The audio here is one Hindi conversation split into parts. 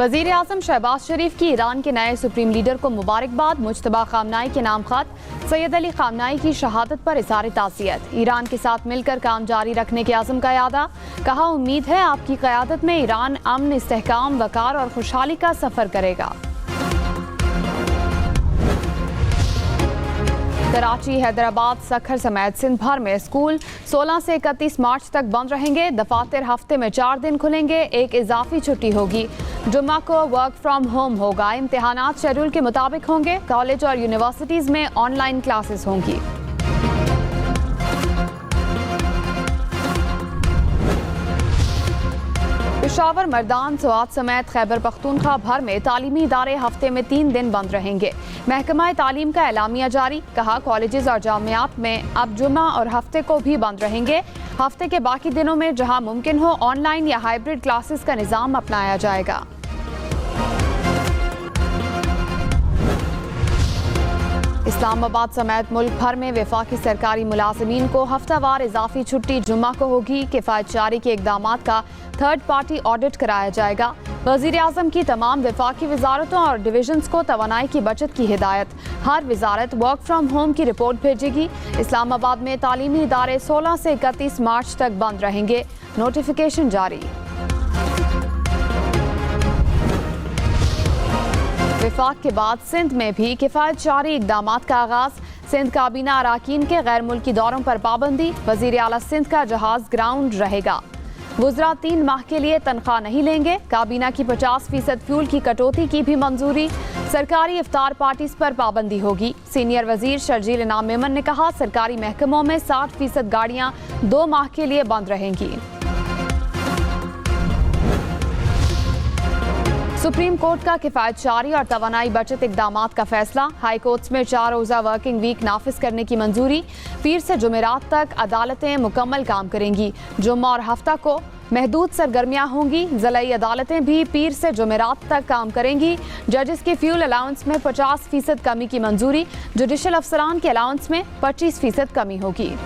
वज़ीर आज़म शहबाज शरीफ की ईरान के नए सुप्रीम लीडर को मुबारकबाद। मुज्तबा खामनाई के नाम खत। सैयद अली खामनाई की शहादत पर इज़हार ताज़ियत। ईरान के साथ मिलकर काम जारी रखने के आज़म का यादा। कहा, उम्मीद है आपकी क़यादत में ईरान अमन, इस्तेहकाम, वक़ार और खुशहाली का सफ़र करेगा। कराची, हैदराबाद, सखर समेत सिंध भर में स्कूल 16 से 31 मार्च तक बंद रहेंगे। दफातर हफ्ते में 4 दिन खुलेंगे, एक इजाफी छुट्टी होगी। जुम्मा को वर्क फ्रॉम होम होगा। इम्तिहानात शेड्यूल के मुताबिक होंगे। कॉलेज और यूनिवर्सिटीज़ में ऑनलाइन क्लासेस होंगी। पेशावर, मर्दान, स्वात समेत खैबर पख्तूनख्वा भर में तालीमी इदारे हफ्ते में 3 दिन बंद रहेंगे। महकमा तालीम का एलामिया जारी। कहा, कॉलेजेस और जामियात में अब जुम्मा और हफ्ते को भी बंद रहेंगे। हफ्ते के बाकी दिनों में जहां मुमकिन हो ऑनलाइन या हाइब्रिड क्लासेस का निज़ाम अपनाया जाएगा। इस्लामाबाद समेत मुल्क भर में वफाकी सरकारी मुलाजमीन को हफ्तावार इजाफी छुट्टी जुम्मा को होगी। किफ़ायत जारी के इक़दामात का थर्ड पार्टी ऑडिट कराया जाएगा। वज़ीर आज़म की तमाम वफाकी वजारतों और डिवीजन्स को तवानाई की बचत की हिदायत। हर वजारत वर्क फ्राम होम की रिपोर्ट भेजेगी। इस्लामाबाद में तालीमी इदारे 16 से 31 मार्च तक बंद रहेंगे। नोटिफिकेशन जारी। विफाक के बाद सिंध में भी किफ़ायत जारी इक़दामात का आगाज़। सिंध काबीना अराकीन के गैर मुल्की दौरों पर पाबंदी। वज़ीर आला सिंध का जहाज़ ग्राउंड रहेगा। वुज़रा 3 माह के लिए तनख्वाह नहीं लेंगे। काबीना की 50% फ्यूल की कटौती की भी मंजूरी। सरकारी इफ्तार पार्टीज पर पाबंदी होगी। सीनियर वज़ीर शर्जील इनाम मेमन ने कहा, सरकारी महकमों में 60% गाड़ियाँ 2 माह के लिए बंद रहेंगी। सुप्रीम कोर्ट का किफ़ायत जारी और तवानाई बचत इक़दामात का फैसला। हाई कोर्ट्स में 4 रोज़ा वर्किंग वीक नाफिज करने की मंजूरी। पीर से जुमेरात तक अदालतें मुकम्मल काम करेंगी। जुम्मा और हफ्ता को महदूद सरगर्मियाँ होंगी। ज़िलाई अदालतें भी पीर से जुमेरात तक काम करेंगी। जजेस के फ्यूल अलाउंस में 50% कमी की मंजूरी। जुडिशल अफसरान के अलाउंस में 25% कमी होगी।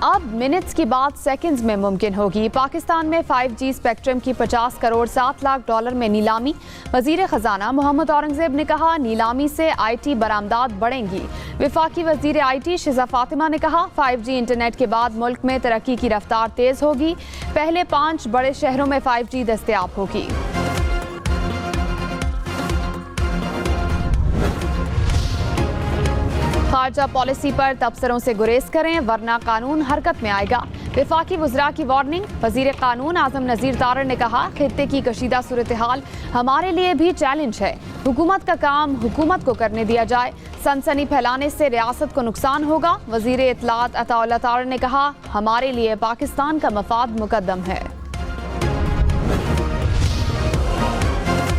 अब मिनट्स की बात सेकंड्स में मुमकिन होगी। पाकिस्तान में 5G स्पेक्ट्रम की 50 करोड़ 7 लाख डॉलर में नीलामी। वज़ीर ख़जाना मोहम्मद औरंगज़ेब ने कहा, नीलामी से IT बरामदात बढ़ेंगी। वफाकी वज़ीर IT शिज़ा फातिमा ने कहा, 5G इंटरनेट के बाद मुल्क में तरक्की की रफ्तार तेज़ होगी। पहले 5 बड़े शहरों में 5G दस्तयाब होगी। खारजा पॉलिसी पर तबसरों से गुरेज करें वरना कानून हरकत में आएगा। वफाकी वज़रा की वार्निंग। वज़ीर कानून आज़म नज़ीर तारड़ ने कहा, खित्ते की कशीदा सूरत हाल हमारे लिए भी चैलेंज है। हुकूमत का काम हुकूमत को करने दिया जाए। सनसनी फैलाने से रियासत को नुकसान होगा। वज़ीर इत्तलात अताउल्लाह तारड़ ने कहा, हमारे लिए पाकिस्तान का मफाद मुकद्दम है।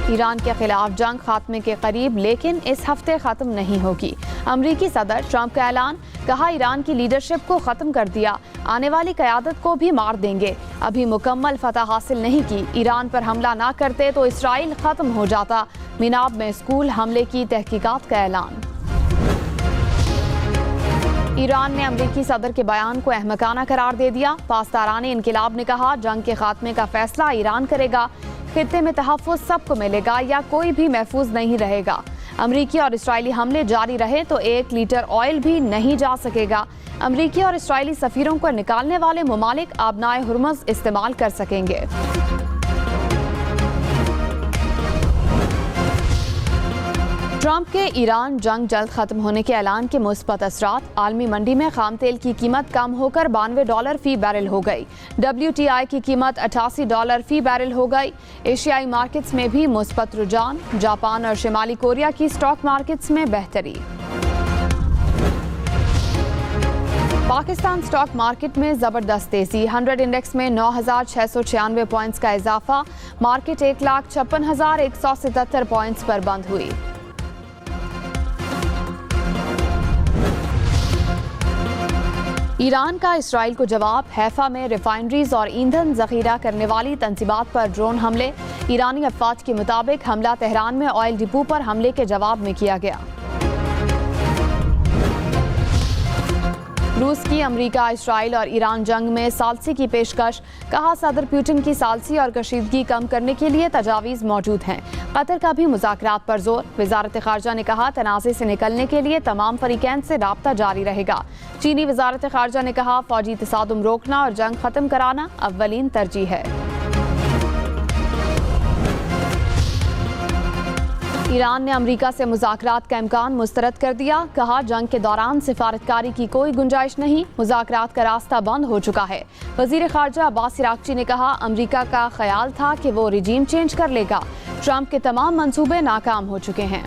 ईरान के खिलाफ जंग खात्मे के करीब, लेकिन इस हफ्ते ख़त्म नहीं होगी। अमरीकी सदर ट्रंप का ऐलान। कहा, ईरान की लीडरशिप को ख़त्म कर दिया, आने वाली क़यादत को भी मार देंगे। अभी मुकम्मल फतह हासिल नहीं की। ईरान पर हमला ना करते तो इसराइल ख़त्म हो जाता। मिनाब में स्कूल हमले की तहकीकात का ऐलान। ईरान ने अमरीकी सदर के बयान को अहमकाना करार दे दिया। पासदारान इनकिलाब ने कहा, जंग के खात्मे का फैसला ईरान करेगा। खित्ते में तहफ़्फ़ुज़ सबको मिलेगा या कोई भी महफूज नहीं रहेगा। अमरीकी और इसराइली हमले जारी रहे तो 1 लीटर ऑयल भी नहीं जा सकेगा। अमरीकी और इसराइली सफ़ीरों को निकालने वाले ममालिक आबनाए हुर्मुज़ इस्तेमाल कर सकेंगे। ट्रंप के ईरान जंग जल्द खत्म होने के ऐलान के मुस्बत असरात। आलमी मंडी में खाम तेल की कीमत कम होकर $92 फी बैरल हो गई। WTI की कीमत $88 फी बैरल हो गई। एशियाई मार्केट्स में भी मुस्बत रुझान। जापान और शिमाली कोरिया की स्टॉक मार्केट्स में बेहतरी। पाकिस्तान स्टॉक मार्केट में जबरदस्त तेजी। 100 इंडेक्स में 9,696 पॉइंट्स का इजाफा। मार्केट 1,56,177 पॉइंट्स पर बंद हुई। ईरान का इसराइल को जवाब। हैफा में रिफाइनरीज और ईंधन जखीरा करने वाली तंसीबात पर ड्रोन हमले। ईरानी अफवाज के मुताबिक हमला तेहरान में ऑयल डिपो पर हमले के जवाब में किया गया। रूस की अमेरिका, इजराइल और ईरान जंग में सालसी की पेशकश। कहा सदर पुतिन की सालसी और कशीदगी कम करने के लिए तजावीज़ मौजूद हैं। कतर का भी मुज़ाकरात पर जोर। वजारत खारजा ने कहा तनाज़े से निकलने के लिए तमाम फरीकैन से राब्ता जारी रहेगा। चीनी वजारत खारजा ने कहा फौजी तसादुम रोकना और जंग खत्म कराना अव्वलीन तरजीह है। ईरान ने अमेरिका से मुज़ाकरात का इम्कान मुस्तरद कर दिया। कहा जंग के दौरान सिफारतकारी की कोई गुंजाइश नहीं, मुज़ाकरात का रास्ता बंद हो चुका है। वज़ीर ख़ारजा अब्बास इराक़ची ने कहा अमेरिका का ख्याल था कि वो रिजीम चेंज कर लेगा। ट्रंप के तमाम मंसूबे नाकाम हो चुके हैं।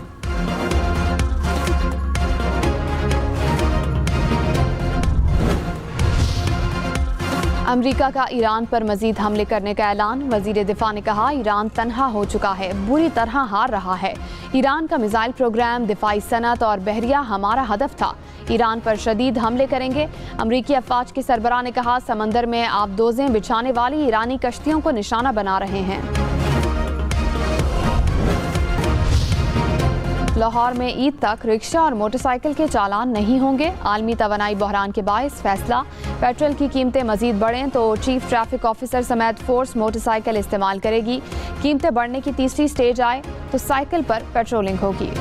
अमेरिका का ईरान पर मजीद हमले करने का ऐलान। वजीर दिफा ने कहा ईरान तनहा हो चुका है, बुरी तरह हार रहा है। ईरान का मिसाइल प्रोग्राम, दिफाई सनत और बहरिया हमारा हदफ था। ईरान पर शदीद हमले करेंगे। अमरीकी अफवाज के सरबराह ने कहा समंदर में आबदोजें बिछाने वाली ईरानी कश्तियों को निशाना बना रहे हैं। लाहौर में ईद तक रिक्शा और मोटरसाइकिल के चालान नहीं होंगे। आलमी तवानाई बहरान के बायस फैसला। पेट्रोल की कीमतें मजीद बढ़ें तो चीफ ट्रैफिक ऑफिसर समेत फोर्स मोटरसाइकिल इस्तेमाल करेगी। कीमतें बढ़ने की तीसरी स्टेज आए तो साइकिल पर पेट्रोलिंग होगी।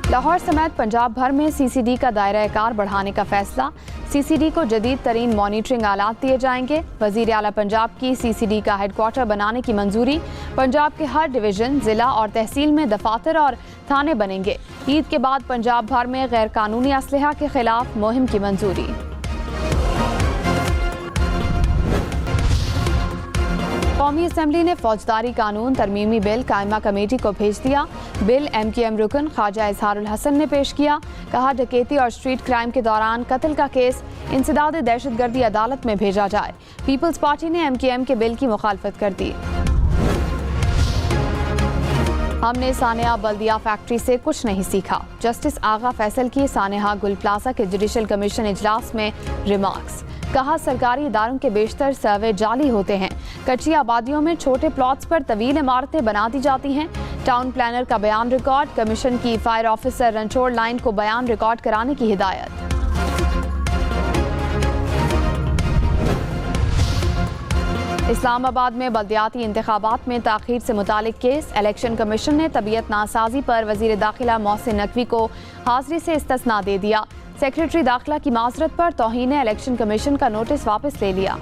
लाहौर समेत पंजाब भर में सीसीडी का दायरा कार बढ़ाने का फैसला। सीसीडी को जदीद तरीन मॉनिटरिंग आलात दिए जाएंगे। वजीर आला पंजाब की सीसीडी का हेडक्वार्टर बनाने की मंजूरी। पंजाब के हर डिवीजन, जिला और तहसील में दफातर और थाने बनेंगे। ईद के बाद पंजाब भर में गैर कानूनी असलहा के खिलाफ मुहिम की मंजूरी। कौमी असम्बली ने फौजदारी कानून तरमीमी बिल कायमा कमेटी को भेज दिया। बिल MQM रुकन ख्वाजा इजहारुल हसन ने पेश किया। कहा डकैती और स्ट्रीट क्राइम के दौरान कत्ल का केस इंसदाद दहशतगर्दी अदालत में भेजा जाए। पीपल्स पार्टी ने MQM के बिल की मुखालफत कर दी। हमने सानेहा बल्दिया फैक्ट्री से कुछ नहीं सीखा। जस्टिस आगा फैसल की सानेहा गुल प्लाजा के जुडिशल कमीशन इजलास में रिमार्क्स। कहा सरकारी इदारों के बेशतर सर्वे जाली होते हैं। कच्ची आबादियों में छोटे प्लॉट्स पर तवील इमारतें बना दी जाती हैं। टाउन प्लानर का बयान रिकॉर्ड। कमीशन की फायर ऑफिसर रंचोड़ लाइन को बयान रिकॉर्ड कराने की हिदायत। इस्लामाबाद में बल्दियाती इंतखाबात में ताखीर से मुतालिक केस। इलेक्शन कमीशन ने तबीयत नासाजी पर वजीर दाखिला मोहसिन नकवी को हाजिरी से इस्तिस्ना दे दिया। सेक्रेटरी दाखिला की माजरत पर तौहीन इलेक्शन कमीशन का नोटिस वापस ले लिया।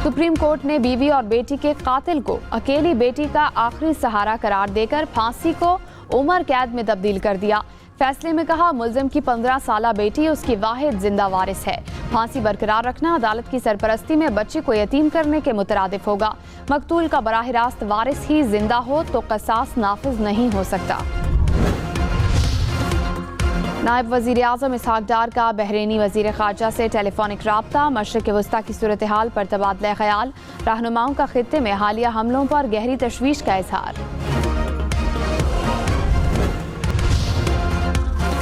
सुप्रीम कोर्ट ने बीवी और बेटी के कातिल को अकेली बेटी का आखिरी सहारा करार देकर फांसी को उम्र कैद में तब्दील कर दिया। फैसले में कहा मुलजिम की 15 साला बेटी उसकी वाहिद जिंदा वारिस है। फांसी बरकरार रखना अदालत की सरपरस्ती में बच्चे को यतीम करने के मुतरादिफ होगा। मकतूल का बराह रास्त वारिस ही जिंदा हो तो कसास नाफिज नहीं हो सकता। नायब वजीर आज़म इसहाक डार का बहरीनी वजीर खारजा से टेलीफोनिक राब्ता। मशरिक़ वस्ता की सूरत हाल पर तबादला ख्याल। रहनुमाओं का खित्ते में हालिया हमलों पर गहरी तशवीश का इजहार।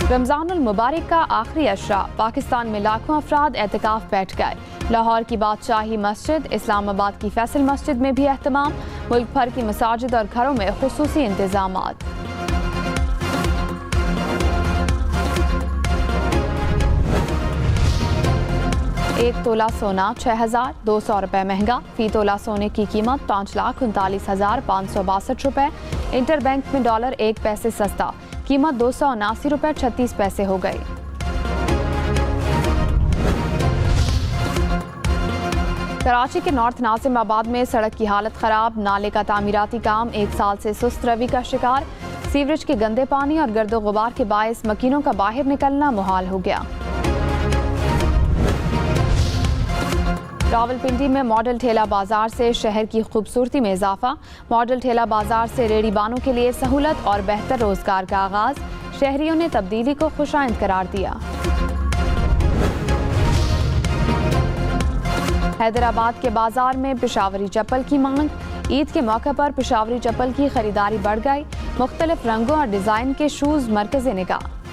रमजानुल मुबारक का आखिरी अशरा। पाकिस्तान में लाखों अफराद एहतिकाफ बैठ गए। लाहौर की बादशाही मस्जिद, इस्लामाबाद की फैसल मस्जिद में भी एहतमाम। मुल्क भर की मसाजिद और घरों में खुसूसी इंतजामात। 1 तोला सोना 6,200 रुपए महंगा। फी तोला सोने की कीमत 5,39,562 रुपए। इंटरबैंक में डॉलर 1 पैसे सस्ता, कीमत 279 रुपए 36 पैसे हो गई। कराची के नॉर्थ नाजिमाबाद में सड़क की हालत खराब। नाले का तामीराती काम 1 साल से सुस्त रवि का शिकार। सीवरेज के गंदे पानी और गर्दो गुबार के बायस मकीनों का बाहर निकलना मुहाल हो गया। रावलपिंडी में मॉडल ठेला बाजार से शहर की खूबसूरती में इजाफा। मॉडल ठेला बाजार से रेहड़ीबानों के लिए सहूलत और बेहतर रोजगार का आगाज। शहरियों ने तब्दीली को खुशाइंद करार दिया। हैदराबाद के बाजार में पेशावरी चप्पल की मांग। ईद के मौके पर पेशावरी चप्पल की खरीदारी बढ़ गई। मुख्तलिफ रंगों और डिजाइन के शूज मरकज़ निगाह।